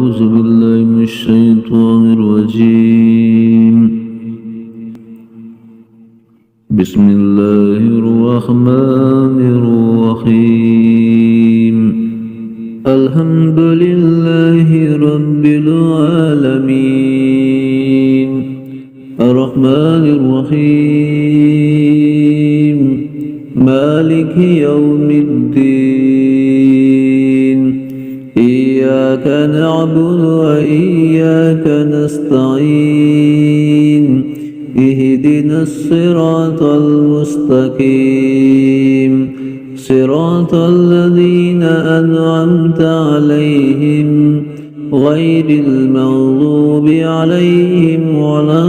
أعوذ بالله من الشيطان الرجيم. بسم الله الرحمن الرحيم. الحمد لله رب العالمين الرحمن الرحيم مالك يوم الدين. إياك نعبد وإياك نستعين. اهدنا الصراط المستقيم صراط الذين أنعمت عليهم غير المغضوب عليهم ولا